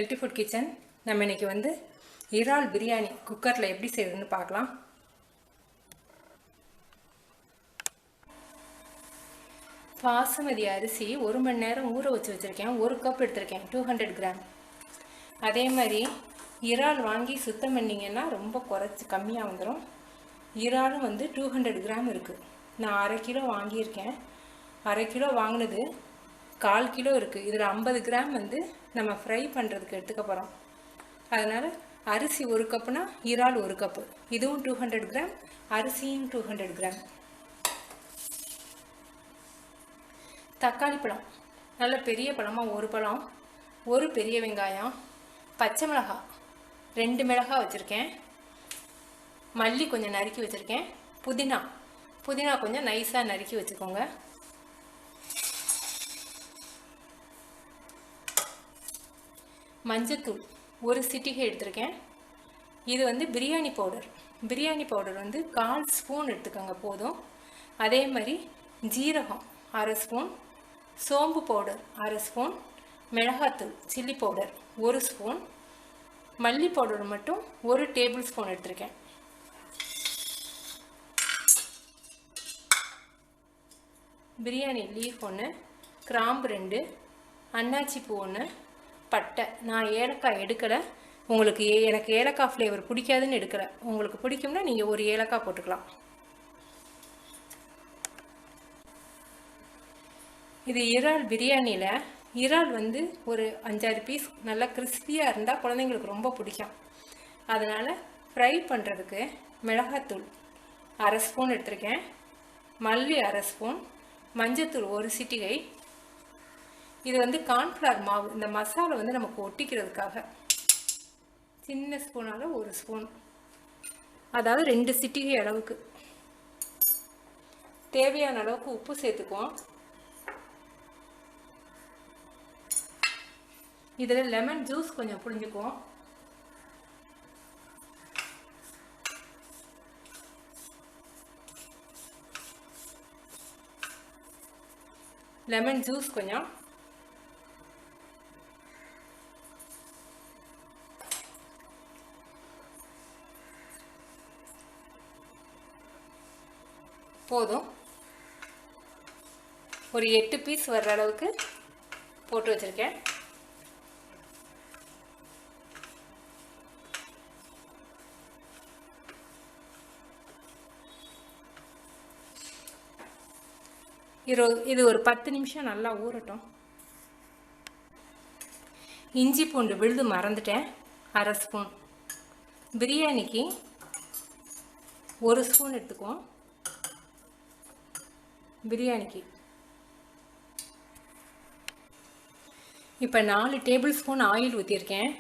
Healthy food kitchen. நம்ம இன்றைக்கி வந்து இறால் பிரியாணி குக்கரில் எப்படி செய்யுதுன்னு பார்க்கலாம். பாசுமதி அரிசி 1 மணி நேரம் ஊற வச்சுருக்கேன். 1 கப் எடுத்திருக்கேன், 200 கிராம். அதே மாதிரி இறால் வாங்கி சுத்தம் பண்ணிங்கன்னா ரொம்ப குறைச்சி கம்மியாக வந்துடும். இறாலும் வந்து 200 கிராம் இருக்குது. நான் 1/2 கிலோ வாங்கியிருக்கேன். 1/2 கிலோ வாங்கினது 1/4 கிலோ இருக்குது. இதில் 50 கிராம் வந்து நம்ம ஃப்ரை பண்ணுறதுக்கு எடுத்துக்க போகிறோம். அதனால் அரிசி 1 கப்புனா இறால் 1 கப்பு. இதுவும் 200 கிராம், அரிசியும் 200 கிராம். தக்காளி பழம் நல்ல பெரிய பழமாக 1 பழம், 1 பெரிய வெங்காயம், பச்சை மிளகாய் 2 மிளகாய் வச்சுருக்கேன், மல்லி கொஞ்சம் நறுக்கி வச்சுருக்கேன், புதினா கொஞ்சம் நைஸாக நறுக்கி வச்சுக்கோங்க. மஞ்சத்தூள் 1 சிட்டிகை எடுத்திருக்கேன். இது வந்து பிரியாணி பவுடர் வந்து 1/4 ஸ்பூன் எடுத்துக்கோங்க போதும். அதே மாதிரி ஜீரகம் 1/2 ஸ்பூன், சோம்பு பவுடர் 1/2 ஸ்பூன், மிளகாத்தூள் சில்லி பவுடர் 1 ஸ்பூன், மல்லி பவுடர் மட்டும் 1 டேபிள் ஸ்பூன் எடுத்திருக்கேன். பிரியாணி லீஃப் 1, கிராம்பு 2, அன்னாச்சி பூ 1, பட்டை. நான் ஏலக்காய் எடுக்கலை. எனக்கு ஏலக்காய் ஃப்ளேவர் பிடிக்காதுன்னு எடுக்கலை. உங்களுக்கு பிடிக்கும்னா நீங்கள் 1 ஏலக்காய் போட்டுக்கலாம். இது இறால் பிரியாணியில் இறால் வந்து ஒரு 5-6 பீஸ் நல்லா கிறிஸ்பியாக இருந்தால் குழந்தைங்களுக்கு ரொம்ப பிடிக்கும். அதனால் ஃப்ரை பண்ணுறதுக்கு மிளகாத்தூள் 1/2 ஸ்பூன் எடுத்திருக்கேன், மல்லி 1/2 ஸ்பூன், மஞ்சத்தூள் 1 சிட்டிகை. இது வந்து கார்ன்ஃப்ளவர் மாவு. இந்த மசாலா வந்து நமக்கு ஒட்டிக்கிறதுக்காக சின்ன ஸ்பூனால் 1 ஸ்பூன், அதாவது 2 சிட்டிகை அளவுக்கு. தேவையான அளவுக்கு உப்பு சேர்த்துக்குவோம். இதில் லெமன் ஜூஸ் கொஞ்சம் புழிஞ்சுக்குவோம். லெமன் ஜூஸ் கொஞ்சம், போதும். ஒரு 8 பீஸ் வர்ற அளவுக்கு போட்டு வச்சுருக்கேன். இது ஒரு 10 நிமிஷம் நல்லா ஊறட்டும். இஞ்சி பூண்டு விழுது மறந்துட்டேன், 1/2 ஸ்பூன். பிரியாணிக்கு 1 ஸ்பூன் எடுத்துக்குவோம். பிரியாணிக்கு இப்போ 4 டேபிள் ஸ்பூன் ஆயில் ஊற்றிருக்கேன்.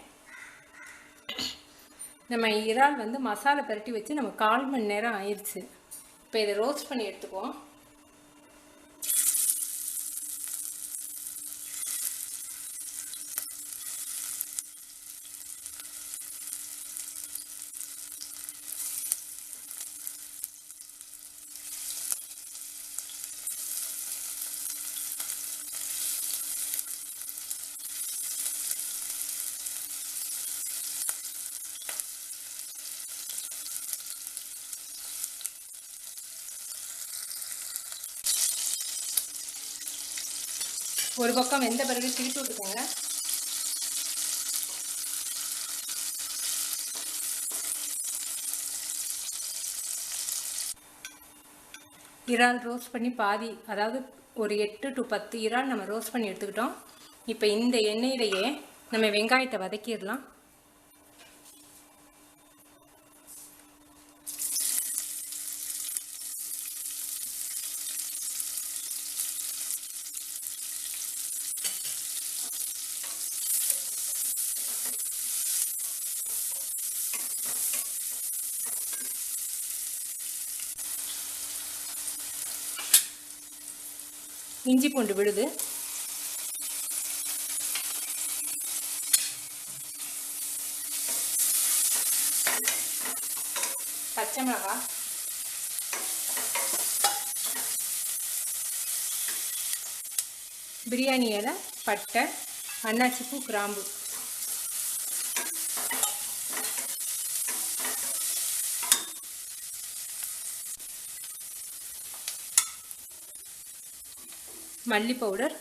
நம்ம இறால் வந்து மசாலா பரட்டி வச்சு நம்ம 1/4 மணி நேரம் ஆயிடுச்சு. இப்போ இதை ரோஸ்ட் பண்ணி எடுத்துக்குவோம். ஒரு பக்கம் வெந்த பிறகு திருப்பி விட்டுக்கோங்க. இறால் ரோஸ்ட் பண்ணி பாதி, அதாவது ஒரு 8 to 10 இறால் நம்ம ரோஸ்ட் பண்ணி எடுத்துக்கிட்டோம். இப்போ இந்த எண்ணெயிலேயே நம்ம வெங்காயத்தை வதக்கிடலாம். இஞ்சி பூண்டு விழுது, பச்சை மிளகாய், பிரியாணி இலை, பட்டை, அன்னாச்சி பூ, கிராம்பு. மல்லி பவுடர்,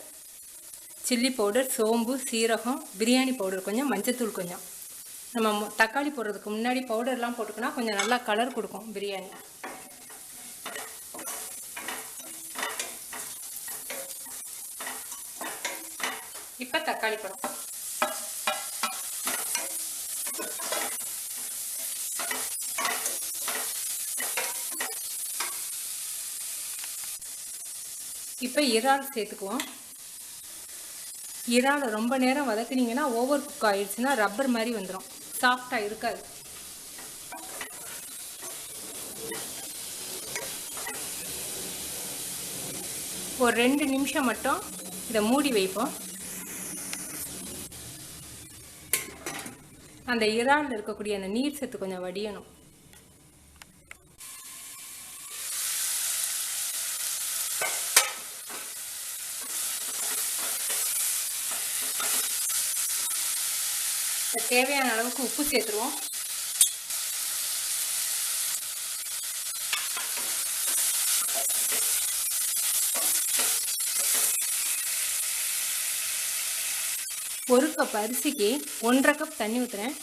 சில்லி பவுடர், சோம்பு, சீரகம், பிரியாணி பவுடர் கொஞ்சம், மஞ்சத்தூள் கொஞ்சம். நம்ம தக்காளி போடுறதுக்கு முன்னாடி பவுடர்லாம் போட்டுக்கோன்னா கொஞ்சம் நல்லா கலர் கொடுக்கும் பிரியாணி. இப்போ தக்காளி பழம், இப்போ இறால் சேர்த்துக்குவோம். இறால் ரொம்ப நேரம் வதக்குனீங்கன்னா ஓவர் குக் ஆயிடுச்சுன்னா ரப்பர் மாதிரி வந்துடும், சாஃப்டாக இருக்காது. ஒரு 2 நிமிஷம் மட்டும் இதை மூடி வைப்போம். அந்த இறாலில் இருக்கக்கூடிய அந்த நீர் சத்து கொஞ்சம் வடியணும். தேவையான அளவுக்கு உப்பு சேர்த்துருவோம். ஒரு கப் அரிசிக்கு 1.5 கப் தண்ணி ஊற்றுறேன்.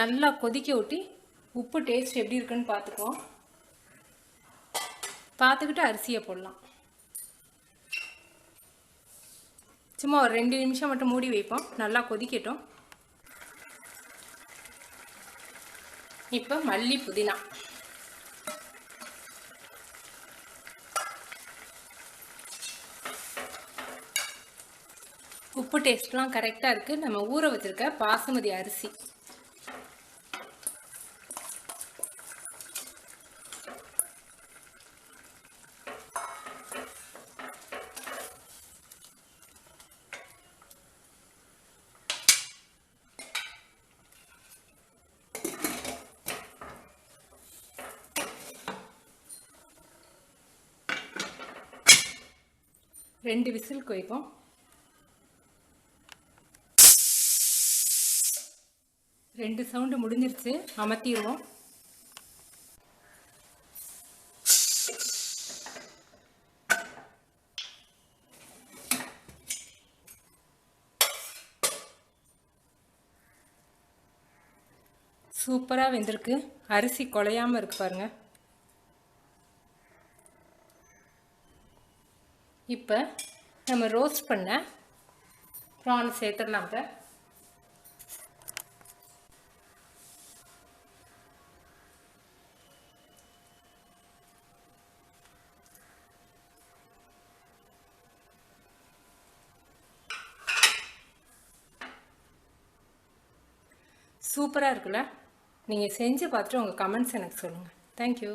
நல்லா கொதிக்க ஊட்டி உப்பு டேஸ்ட் எப்படி இருக்குன்னு பார்த்துக்குவோம். பார்த்துக்கிட்டு அரிசியை போடலாம். சும்மா ஒரு 2 நிமிஷம் மட்டும் மூடி வைப்போம், நல்லா கொதிக்கட்டும். இப்போ மல்லி, புதினா, உப்பு டேஸ்ட்லாம் கரெக்டாக இருக்குது. நம்ம ஊற வச்சுருக்க பாசுமதி அரிசி, ரெண்டு விசில் வைப்போம். ரெண்டு சவுண்டு முடிஞ்சிருச்சு, அமர்த்திடுவோம். சூப்பராக வெந்திருக்கு, அரிசி குலையாமல் இருக்கு பாருங்க. இப்போ நம்ம ரோஸ்ட் பண்ண ப்ரான் சேர்த்துடலாம். இப்போ சூப்பராக இருக்குல்ல? நீங்கள் செஞ்சு பார்த்துட்டு உங்கள் கமெண்ட்ஸ் எனக்கு சொல்லுங்கள். தேங்க்யூ.